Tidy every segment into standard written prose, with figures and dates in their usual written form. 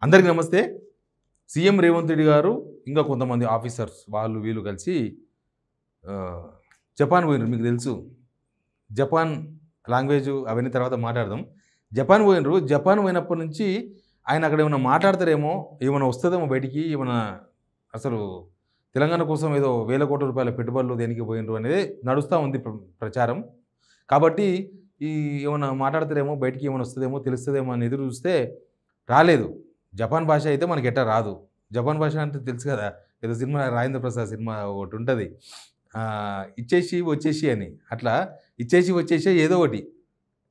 అందరికీ నమస్తే. సీఎం రేవంత్ రెడ్డి గారు ఇంకా కొంతమంది ఆఫీసర్స్ వాళ్ళు వీళ్ళు కలిసి జపాన్ పోయినారు. మీకు తెలుసు జపాన్ లాంగ్వేజ్ అవన్నీ తర్వాత మాట్లాడదాం. జపాన్ పోయినరు. జపాన్ పోయినప్పటి నుంచి ఆయన అక్కడ ఏమైనా మాట్లాడతారేమో, ఏమైనా వస్తుందేమో బయటికి, ఏమైనా అసలు తెలంగాణ కోసం ఏదో వేల కోట్ల రూపాయల పెట్టుబడులు దేనికి పోయినరు అనేది నడుస్తూ ఉంది ప్రచారం. కాబట్టి ఏమైనా మాట్లాడతారేమో, బయటికి ఏమైనా వస్తుందేమో, తెలుస్తుందేమో అని ఎదురు చూస్తే రాలేదు. జపాన్ భాష అయితే మనకి ఎట్టా రాదు. జపాన్ భాష అంటే తెలుసు కదా, ఏదో సినిమా రాజేంద్ర ప్రసాద్ సినిమా ఒకటి ఉంటుంది, ఇచ్చేసి వచ్చేసి అని. అట్లా ఇచ్చేసి వచ్చేసి ఏదో ఒకటి,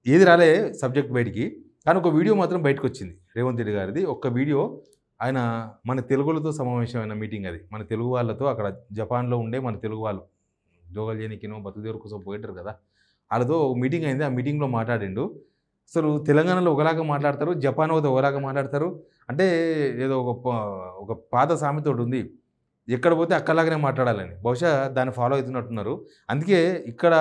ఏది రాలే సబ్జెక్ట్ బయటికి. కానీ ఒక వీడియో మాత్రం బయటకు వచ్చింది రేవంత్ రెడ్డి గారిది. ఒక్క వీడియో ఆయన మన తెలుగులతో సమావేశమైన మీటింగ్ అది. మన తెలుగు వాళ్ళతో అక్కడ జపాన్లో ఉండే మన తెలుగు వాళ్ళు జోగల్ చేయనికినో బతుకుదేవుల కోసం పోయింటారు కదా, వాళ్ళతో మీటింగ్ అయింది. ఆ మీటింగ్లో మాట్లాడిండు. అసలు తెలంగాణలో ఒకలాగా మాట్లాడతారు, జపాన్ ఒకలాగా మాట్లాడతారు. అంటే ఏదో ఒక పాత సామెత ఒకటి ఉంది, ఎక్కడ పోతే అక్కలాగానే మాట్లాడాలని. బహుశా దాన్ని ఫాలో అవుతున్నట్టున్నారు. అందుకే ఇక్కడ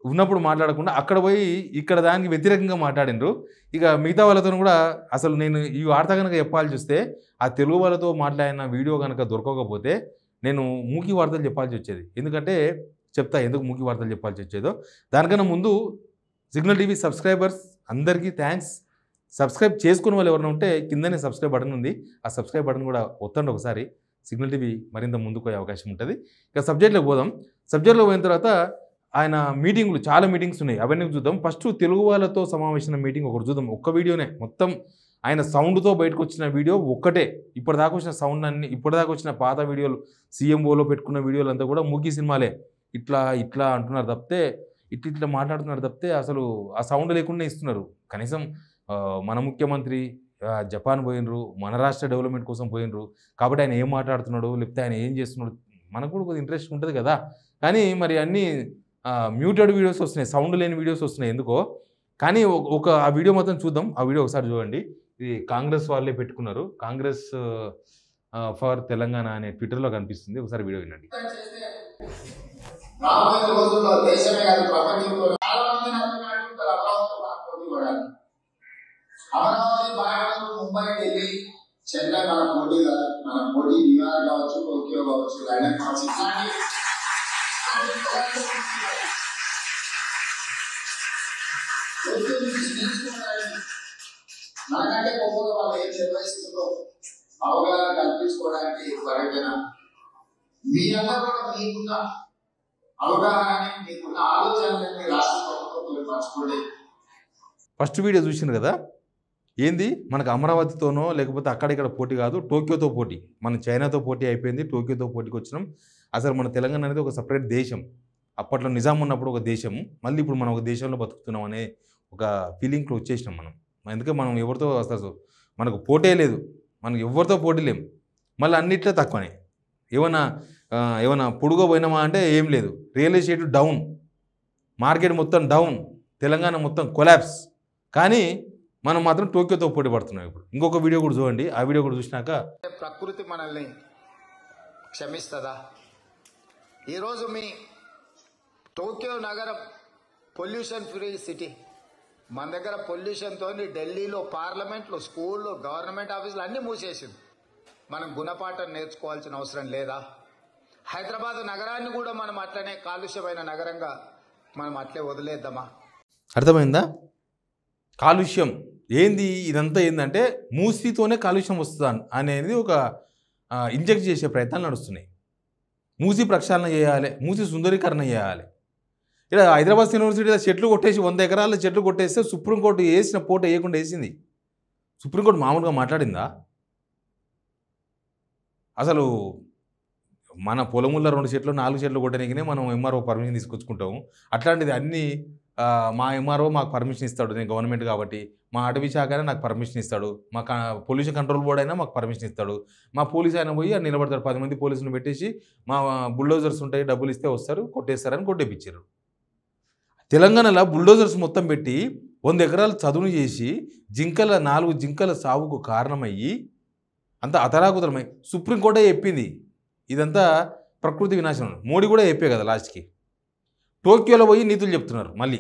ఉన్నప్పుడు మాట్లాడకుండా అక్కడ పోయి ఇక్కడ దానికి వ్యతిరేకంగా మాట్లాడినరు. ఇక మిగతా వాళ్ళతో కూడా అసలు నేను ఈ వార్త కనుక చెప్పాల్సి వస్తే, ఆ తెలుగు వాళ్ళతో మాట్లాడిన వీడియో కనుక దొరకకపోతే నేను మూకీ వార్తలు చెప్పాల్సి వచ్చేది. ఎందుకంటే చెప్తా ఎందుకు మూకీ వార్తలు చెప్పాల్సి వచ్చేదో. దానికన్నా ముందు సిగ్నల్ టీవీ సబ్స్క్రైబర్స్ అందరికీ థ్యాంక్స్. సబ్స్క్రైబ్ చేసుకునే వాళ్ళు ఎవరైనా ఉంటే కిందనే సబ్స్క్రైబ్ బటన్ ఉంది, ఆ సబ్స్క్రైబ్ బటన్ కూడా ఒత్తండి ఒకసారి. సిగ్నల్ టీవీ మరింత ముందుకు పోయే అవకాశం ఉంటుంది. ఇక సబ్జెక్ట్లోకి పోదాం. సబ్జెక్ట్లో పోయిన తర్వాత ఆయన మీటింగ్లు, చాలా మీటింగ్స్ ఉన్నాయి, అవన్నీ చూద్దాం. ఫస్ట్ తెలుగు వాళ్ళతో సమావేశమైన మీటింగ్ ఒకటి చూద్దాం. ఒక్క వీడియోనే మొత్తం ఆయన సౌండ్తో బయటకు వచ్చిన వీడియో ఒక్కటే. ఇప్పటిదాకా వచ్చిన సౌండ్ అన్ని, ఇప్పటిదాకా వచ్చిన పాత వీడియోలు, సీఎంఓలో పెట్టుకున్న వీడియోలు అంతా కూడా మూకీ సినిమాలే. ఇట్లా ఇట్లా అంటున్నారు తప్పితే, ఇట్లా మాట్లాడుతున్నారు తప్పితే అసలు ఆ సౌండ్ లేకుండా ఇస్తున్నారు. కనీసం మన ముఖ్యమంత్రి జపాన్ పోయినరు, మన రాష్ట్ర డెవలప్మెంట్ కోసం పోయినరు కాబట్టి ఆయన ఏం మాట్లాడుతున్నాడు, లేకపోతే ఆయన ఏం చేస్తున్నాడు మనకు కూడా కొద్దిగా ఇంట్రెస్ట్ ఉంటుంది కదా. కానీ మరి అన్నీ మ్యూటెడ్ వీడియోస్ వస్తున్నాయి, సౌండ్ లేని వీడియోస్ వస్తున్నాయి ఎందుకో. కానీ ఆ వీడియో మొత్తం చూద్దాం. ఆ వీడియో ఒకసారి చూడండి. ఇది కాంగ్రెస్ వాళ్ళే పెట్టుకున్నారు, కాంగ్రెస్ ఫర్ తెలంగాణ అనే ట్విట్టర్లో కనిపిస్తుంది. ఒకసారి వీడియో వినండి. రాబోయే రోజుల్లో దేశమే కాదు ప్రపంచంలో చాలా మంది అమరావతి బెంగళూరు ముంబై ఢిల్లీ చెన్నై మన పోటీ కాదు. మన పోటీ న్యూయార్క్ కావచ్చు, టోక్యో కావచ్చు, లండన్ కావచ్చు. మనకంటే గొప్పగా వాళ్ళు ఏం నిర్వహిస్తుందో అవగాహన కల్పించుకోవడానికి పర్యటన. మీ అందరూ కూడా మీకున్న అవగాహన, మీకున్న ఆలోచనలన్నీ రాష్ట్ర ప్రభుత్వంతో పంచుకోండి. ఫస్ట్ వీడియో చూసిండ్రు కదా, ఏంది మనకు అమరావతితోనో లేకపోతే అక్కడిక్కడ పోటీ కాదు, టోక్యోతో పోటీ. మన చైనాతో పోటీ అయిపోయింది, టోక్యోతో పోటీకి వచ్చినాం. అసలు మన తెలంగాణ అనేది ఒక సపరేట్ దేశం. అప్పట్లో నిజాం ఉన్నప్పుడు ఒక దేశం, మళ్ళీ ఇప్పుడు మనం ఒక దేశంలో బతుకుతున్నాం అనే ఒక ఫీలింగ్లో వచ్చేసినాం మనం. అందుకే మనం ఎవరితో అసలు మనకు పోటీ లేదు, మనకు ఎవరితో పోటీ లేం. మళ్ళీ అన్నిట్లో తక్కువనే. ఏమైనా పొడుగో పోయినామా అంటే ఏం లేదు. రియల్ ఎస్టేట్ డౌన్, మార్కెట్ మొత్తం డౌన్, తెలంగాణ మొత్తం కొలాప్స్. కానీ మనం మాత్రం టోక్యోతో పోటీ పడుతున్నాం. ఇప్పుడు ఇంకొక వీడియో కూడా చూడండి. ఆ వీడియో కూడా చూసినాక ప్రకృతి మనల్ని క్షమిస్తుందా? ఈరోజు మీ టోక్యో నగరం పొల్యూషన్ ఫ్రీ సిటీ. మన దగ్గర పొల్యూషన్తో ఢిల్లీలో పార్లమెంట్లో, స్కూల్లో, గవర్నమెంట్ ఆఫీసులు అన్నీ మూసేసింది. మనం గుణపాఠం నేర్చుకోవాల్సిన అవసరం లేదా? హైదరాబాద్ నగరాన్ని కూడా మనం అట్లనే కాలుష్యమైన నగరంగా మనం అట్లే వదిలేద్దామా? అర్థమైందా? కాలుష్యం ఏంది, ఇదంతా ఏంటంటే మూసీతోనే కాలుష్యం వస్తుంది అనేది ఒక ఇంజెక్ట్ చేసే ప్రయత్నాలు నడుస్తున్నాయి. మూసీ ప్రక్షాళన చేయాలి, మూసీ సుందరీకరణ చేయాలి. ఇలా హైదరాబాద్ యూనివర్సిటీలో చెట్లు కొట్టేసి 100 ఎకరాల చెట్లు కొట్టేస్తే సుప్రీంకోర్టు వేసిన పోటీ వేయకుండా వేసింది. సుప్రీంకోర్టు మామూలుగా మాట్లాడిందా? అసలు మన పొలముల్లో 2 చెట్లు 4 చెట్లు కొట్టడానికినే మనం ఎంఆర్ఓ పర్మిషన్ తీసుకొచ్చుకుంటాము. అట్లాంటిది అన్నీ మా ఎంఆర్ఓ మాకు పర్మిషన్ ఇస్తాడు, నేను గవర్నమెంట్ కాబట్టి. మా అటవీ శాఖ అయినా నాకు పర్మిషన్ ఇస్తాడు, మా పొల్యూషన్ కంట్రోల్ బోర్డు అయినా మాకు పర్మిషన్ ఇస్తాడు. మా పోలీసు అయినా పోయి అని నిలబడతాడు, 10 మంది పోలీసులను పెట్టేసి మా బుల్డోజర్స్ ఉంటాయి, డబ్బులు ఇస్తే వస్తారు, కొట్టేస్తారని కొట్టేపించారు. తెలంగాణలో బుల్డోజర్స్ మొత్తం పెట్టి 100 ఎకరాలు చదును చేసి 4 జింకల సావుకు కారణమయ్యి అంతా అతలాకుతలమై సుప్రీంకోర్టే చెప్పింది ఇదంతా ప్రకృతి వినాశనం. మోడీ కూడా చెప్పే కదా లాస్ట్కి. టోక్యోలో పోయి నీతులు చెప్తున్నారు. మళ్ళీ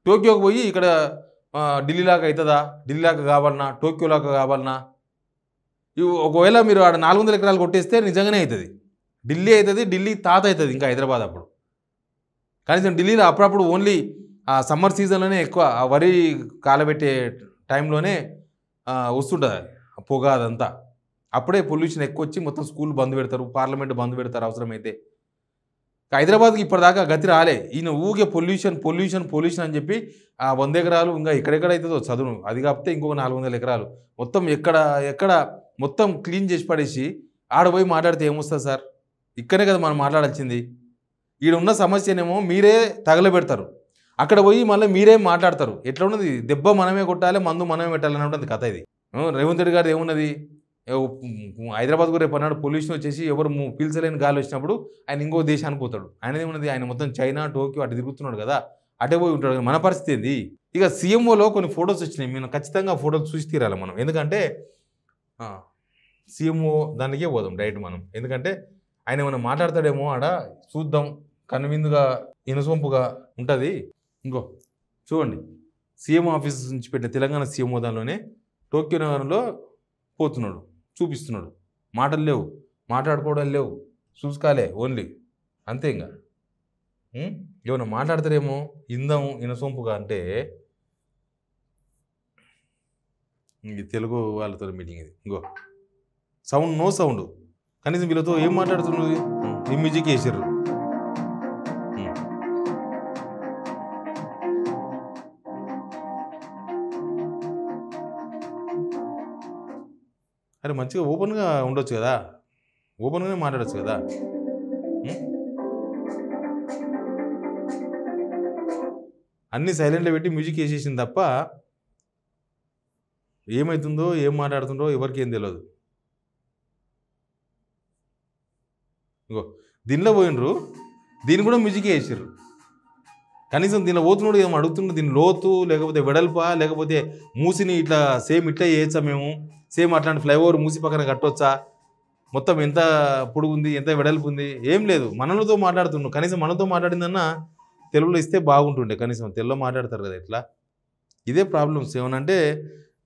టోక్యోకి పోయి ఇక్కడ ఢిల్లీలాగా అవుతుందా, ఢిల్లీలాగా కావాలన్నా, టోక్యోలాగా కావాలన్నా, ఒకవేళ మీరు ఆడ 400 ఎకరాలు కొట్టేస్తే నిజంగానే అవుతుంది. ఢిల్లీ అవుతుంది, ఢిల్లీ తాత అవుతుంది ఇంకా హైదరాబాద్ అప్పుడు. కనీసం ఢిల్లీలో అప్పుడప్పుడు ఓన్లీ ఆ సమ్మర్ సీజన్లోనే ఎక్కువ ఆ వరి కాలబెట్టే టైంలోనే వస్తుంటుంది పొగ అదంతా. అప్పుడే పొల్యూషన్ ఎక్కువ వచ్చి మొత్తం స్కూల్ బంద్ పెడతారు, పార్లమెంట్ బంద్ పెడతారు అవసరమైతే. హైదరాబాద్కి ఇప్పటిదాకా గతి రాలే. ఈయన ఊగే పొల్యూషన్ పొల్యూషన్ పొల్యూషన్ అని చెప్పి ఆ 100 ఎకరాలు ఇంకా ఎక్కడెక్కడ అవుతుందో చదువు, అది కాకపోతే ఇంకొక 400 ఎకరాలు మొత్తం ఎక్కడ మొత్తం క్లీన్ చేసి పడేసి ఆడపోయి మాట్లాడితే ఏమొస్తుంది సార్? ఇక్కడే కదా మనం మాట్లాడాల్సింది. ఈడ ఉన్న సమస్యనేమో మీరే తగలబెడతారు, అక్కడ పోయి మళ్ళీ మీరే మాట్లాడతారు. ఎట్లా ఉన్నది? దెబ్బ మనమే కొట్టాలి, మందు మనమే పెట్టాలి అన్నది కథ ఇది. రేవంత్ రెడ్డి గారు ఏమున్నది, హైదరాబాద్కు రేపు అన్నాడు పొల్యూషన్ వచ్చేసి ఎవరు పీల్చలేని గాలి వచ్చినప్పుడు ఆయన ఇంకో దేశానికి పోతాడు. ఆయన ఏమున్నది, ఆయన మొత్తం చైనా టోక్యో అటు తిరుగుతున్నాడు కదా, అటే పోయి ఉంటాడు. మన పరిస్థితి ఏంది? ఇక సీఎంఓలో కొన్ని ఫొటోస్ వచ్చినాయి, మేము ఖచ్చితంగా ఫోటోలు చూసి తీరాలి మనం. ఎందుకంటే సీఎంఓ దానికే పోదాం డైరెక్ట్ మనం. ఎందుకంటే ఆయన ఏమైనా మాట్లాడతాడేమో ఆడ చూద్దాం, కనువిందుగా ఇనసొంపుగా ఉంటుంది. ఇంకో చూడండి, సీఎం ఆఫీస్ నుంచి పెట్టిన తెలంగాణ సీఎంఓ దానిలోనే టోక్యో నగరంలో పోతున్నాడు, చూపిస్తున్నాడు. మాటలు లేవు, మాట్లాడుకోవడం లేవు, చూసుకోలే ఓన్లీ అంతే. ఇంకా ఏమైనా మాట్లాడతారేమో ఇందాం ఇనసొంపుగా అంటే తెలుగు వాళ్ళతో మీటింగ్ ఇది. ఇంకో సౌండ్, నో సౌండ్, కనీసం వీళ్ళతో ఏం మాట్లాడుతున్నది? ఈ మ్యూజిక్ వేసారు. అరే మంచిగా ఓపెన్గా ఉండొచ్చు కదా, ఓపెన్గానే మాట్లాడచ్చు కదా. అన్నీ సైలెంట్లో పెట్టి మ్యూజిక్ వేసేసింది తప్ప ఏమవుతుందో ఏం మాట్లాడుతుందో ఎవరికి ఏం తెలియదు. ఇంకో దీనిలో పోయినరు, దీన్ని కూడా మ్యూజిక్ వేసారు. కనీసం దీనిలో పోతున్నాడు ఏమో అడుగుతుండ్రు, దీని లోతు లేకపోతే వెడల్పా లేకపోతే మూసిని ఇట్లా సేమ్ ఇట్లా చేయొచ్చా మేము, సేమ్ అట్లాంటి ఫ్లైఓవర్ మూసి పక్కన కట్టొచ్చా, మొత్తం ఎంత పొడుగు ఉంది ఎంత వెడల్పు ఉంది, ఏం లేదు. మనలతో మాట్లాడుతుండ్రు. కనీసం మనతో మాట్లాడిందన్నా తెలుగులో ఇస్తే బాగుంటుండే. కనీసం తెలుగులో మాట్లాడతారు కదా ఇట్లా. ఇదే ప్రాబ్లమ్స్. ఏమనంటే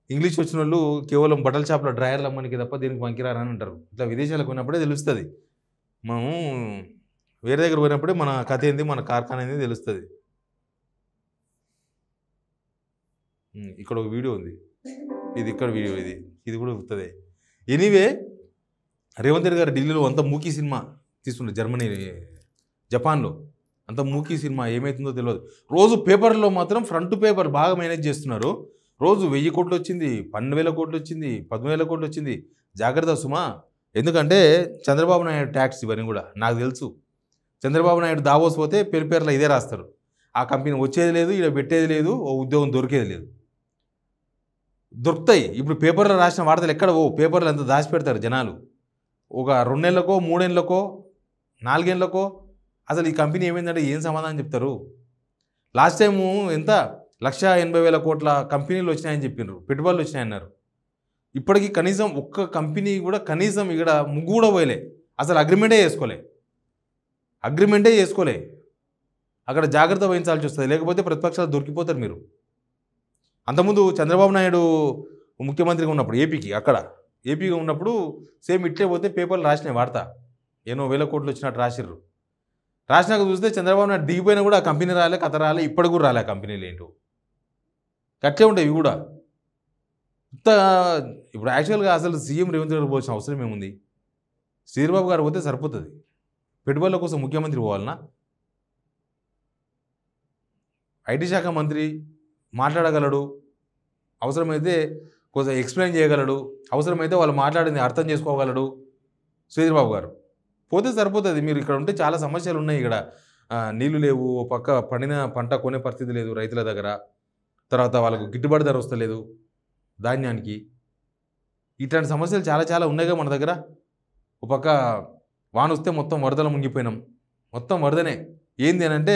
ఇంగ్లీష్ వచ్చిన వాళ్ళు కేవలం బట్టల షాప్లో డ్రాయర్లు అమ్మనికి తప్ప దీనికి పంకిరారని అంటారు. ఇట్లా విదేశాలకు పోయినప్పుడే తెలుస్తుంది. మనము వేరే దగ్గర పోయినప్పుడే మన కథ ఏంది, మన కార్ఖానా ఏంది తెలుస్తుంది. ఇక్కడ ఒక వీడియో ఉంది, ఇది ఇక్కడ వీడియో, ఇది కూడా వస్తుంది. ఎనీవే, రేవంత్ రెడ్డి గారు ఢిల్లీలో అంత మూకీ సినిమా తీసుకుంటారు, జర్మనీ జపాన్లో అంత మూకీ సినిమా ఏమవుతుందో తెలియదు. రోజు పేపర్లో మాత్రం ఫ్రంట్ పేపర్ బాగా మేనేజ్ చేస్తున్నారు. రోజు 1000 కోట్లు వచ్చింది, 12,000 కోట్లు వచ్చింది, 13,000 కోట్లు వచ్చింది. జాగ్రత్త సుమా. ఎందుకంటే చంద్రబాబు నాయుడు ట్యాక్స్ ఇవన్నీ కూడా నాకు తెలుసు. చంద్రబాబు నాయుడు దావోస్ పోతే పేర్లో ఇదే రాస్తారు. ఆ కంపెనీ వచ్చేది లేదు, ఇక్కడ పెట్టేది లేదు, ఓ ఉద్యోగం దొరికేది లేదు. దొరుకుతాయి. ఇప్పుడు పేపర్లో రాసిన వార్తలు ఎక్కడ పేపర్లు ఎంత దాచిపెడతారు జనాలు. ఒక 2 నెలలకో 3 ఏళ్ళకో 4 ఏళ్ళకో అసలు ఈ కంపెనీ ఏమైందంటే ఏం సమాధానం చెప్తారు? లాస్ట్ టైము ఎంత 1,80,000 కోట్ల కంపెనీలు వచ్చినాయని చెప్పినారు, పెట్టుబడులు వచ్చినాయన్నారు. ఇప్పటికీ కనీసం ఒక్క కంపెనీ కూడా కనీసం ఇక్కడ ముగ్గు కూడా పోయలే, అసలు అగ్రిమెంటే చేసుకోలే. అక్కడ జాగ్రత్త వహించాల్సి వస్తుంది, లేకపోతే ప్రతిపక్షాలు దొరికిపోతారు మీరు. అంతకుముందు చంద్రబాబు నాయుడు ముఖ్యమంత్రిగా ఉన్నప్పుడు ఏపీగా ఉన్నప్పుడు సేమ్ ఇట్లే పోతే పేపర్లు రాసినాయి వార్త, ఎన్నో వేల కోట్లు వచ్చినట్టు రాసిర్రు. రాసినాక చూస్తే చంద్రబాబు నాయుడు దిగిపోయినా కూడా ఆ కంపెనీ రాలే, కథ రాలే, ఇప్పటికి కూడా రాలే. కంపెనీలు ఏంటో అట్లే ఉంటాయి ఇవి కూడా. ఇప్పుడు యాక్చువల్గా అసలు సీఎం రేవంత్ రెడ్డి పోవాల్సిన అవసరం ఏముంది? శ్రీబాబు గారు పోతే సరిపోతుంది. పెట్టుబడుల కోసం ముఖ్యమంత్రి పోవాలన్నా? ఐటీ శాఖ మంత్రి మాట్లాడగలడు, అవసరమైతే కొంచెం ఎక్స్ప్లెయిన్ చేయగలడు, అవసరమైతే వాళ్ళు మాట్లాడింది అర్థం చేసుకోగలడు శ్రీబాబు గారు. పోతే సరిపోతుంది. మీరు ఇక్కడ ఉంటే చాలా సమస్యలు ఉన్నాయి. ఇక్కడ నీళ్లు లేవు, పక్క పండిన పంట కొనే పరిస్థితి లేదు రైతుల దగ్గర, తర్వాత వాళ్ళకు గిట్టుబాటు ధర వస్తలేదు ధాన్యానికి. ఇట్లాంటి సమస్యలు చాలా ఉన్నాయిగా మన దగ్గర. ఒక పక్క వాన వస్తే మొత్తం వరదలు మునిగిపోయినాం, మొత్తం వరదనే. ఏంది అని అంటే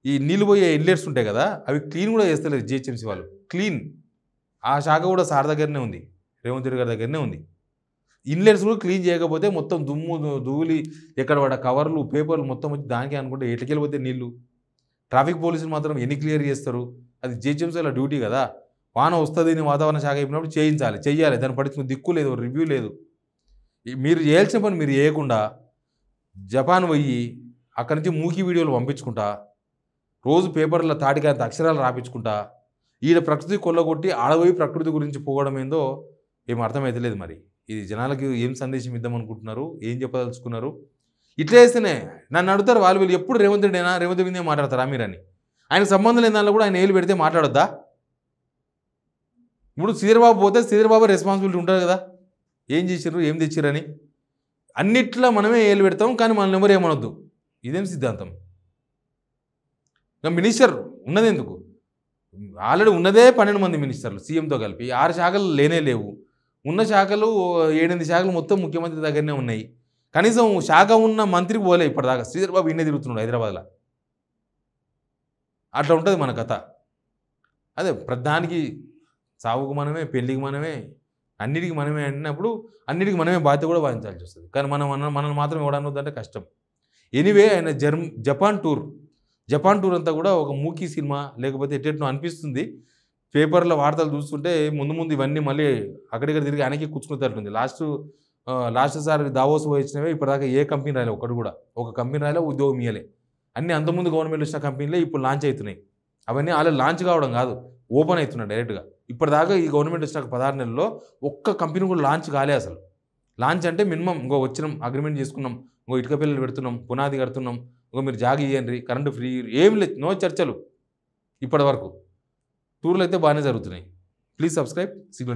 ఈ నీళ్ళు పోయే ఇన్లెట్స్ ఉంటాయి కదా, అవి క్లీన్ కూడా చేస్తలేదు జిహెచ్ఎంసీ వాళ్ళు. క్లీన్ ఆ శాఖ కూడా సార్ దగ్గరనే ఉంది, రేవంత్ రెడ్డి గారి దగ్గరనే ఉంది. ఇన్లెట్స్ కూడా క్లీన్ చేయకపోతే మొత్తం దుమ్ము ధూళి ఎక్కడ పడ కవర్లు పేపర్లు మొత్తం వచ్చి దానికి అనుకుంటే ఎటుకెళ్ళిపోతే నీళ్ళు. ట్రాఫిక్ పోలీసులు మాత్రం ఎన్ని క్లియర్ చేస్తారు? అది జిహెచ్ఎంసీల డ్యూటీ కదా. వాన వస్తుంది వాతావరణ శాఖ అయిపోయినప్పుడు చెయ్యాలి. దాన్ని పట్టించుకుని దిక్కు లేదు, రివ్యూ లేదు. మీరు చేయాల్సిన పని మీరు చేయకుండా జపాన్ పోయి అక్కడి నుంచి మూకీ వీడియోలు పంపించుకుంటా రోజు పేపర్లో తాటికాంత అక్షరాలు రాపించుకుంటా ఈడ ప్రకృతి కొల్లగొట్టి ఆడపోయి ప్రకృతి గురించి పోవడం ఏందో ఏం అర్థమైతలేదు. మరి ఇది జనాలకి ఏం సందేశం ఇద్దాం అనుకుంటున్నారు, ఏం చెప్పదలుచుకున్నారు? ఇట్లా చేస్తేనే నన్ను అడుగుతారు వాళ్ళు వీళ్ళు ఎప్పుడు రేవంత్ రెడ్డినా రేవంత్ రెడ్డి మాట్లాడతారా మీరని. ఆయనకు సంబంధం లేని దానిలో కూడా ఆయన ఏళ్ళు పెడితే మాట్లాడొద్దా? ఇప్పుడు శ్రీధర్బాబు పోతే శ్రీధర్బాబు రెస్పాన్సిబిలిటీ ఉంటుంది కదా, ఏం చేసిర్రు ఏం తెచ్చిర్రని. అన్నిట్లో మనమే ఏళ్ళు పెడతాం కానీ మనల్ని ఎవరు ఏమనొద్దు. ఇదేం సిద్ధాంతం? ఇంకా మినిస్టర్ ఉన్నది ఎందుకు? ఆల్రెడీ ఉన్నదే 12 మంది మినిస్టర్లు సీఎంతో కలిపి, 6 శాఖలు లేనే లేవు. ఉన్న శాఖలు 7-8 శాఖలు మొత్తం ముఖ్యమంత్రి దగ్గరనే ఉన్నాయి. కనీసం శాఖ ఉన్న మంత్రికి పోలే ఇప్పటిదాకా. శ్రీధర్బాబు ఇన్నే తిరుగుతున్నాడు హైదరాబాద్లో. అట్లా ఉంటుంది మన కథ. అదే ప్రధానికి సావుకు మనమే, పెళ్ళికి మనమే, అన్నిటికి మనమే అన్నప్పుడు అన్నిటికీ మనమే బాధ్యత కూడా వహించాల్సి వస్తుంది. కానీ మనల్ని మాత్రం ఇవ్వడానికి కష్టం. ఎనీవే ఆయన జపాన్ టూర్ అంతా కూడా ఒక మూకీ సినిమా లేకపోతే ఎట్టెట్నో అనిపిస్తుంది. పేపర్లో వార్తలు చూస్తుంటే ముందు ఇవన్నీ మళ్ళీ అక్కడిక్కడ తిరిగి ఆయనకి కూర్చుకున్నట్టుంది. లాస్ట్ సారి దావోస్ వచ్చినవే ఇప్పటిదాకా ఏ కంపెనీ రాలే, ఒకటి కూడా ఒక కంపెనీ రాలే, ఉద్యోగం ఇయ్యలే. అన్నీ అంతకుముందు గవర్నమెంట్ వచ్చిన కంపెనీలే ఇప్పుడు లాంచ్ అవుతున్నాయి. అవన్నీ అలా లాంచ్ కావడం కాదు, ఓపెన్ అవుతున్నాయి డైరెక్ట్గా. ఇప్పటిదాకా ఈ గవర్నమెంట్ వచ్చిన 16 నెలల్లో ఒక్క కంపెనీ కూడా లాంచ్ కాలే అసలు. లాంచ్ అంటే మినిమం ఇంకో వచ్చినాం, అగ్రిమెంట్ చేసుకున్నాం, ఇంకో ఇటుక పిల్లలు పెడుతున్నాం, పునాది కడుతున్నాం, ఇంకో మీరు జాగి ఇవ్వండి, కరెంటు ఫ్రీ, ఏం లేదు, నో చర్చలు ఇప్పటి వరకు. టూర్లు అయితే బాగానే జరుగుతున్నాయి. Please subscribe signal TV.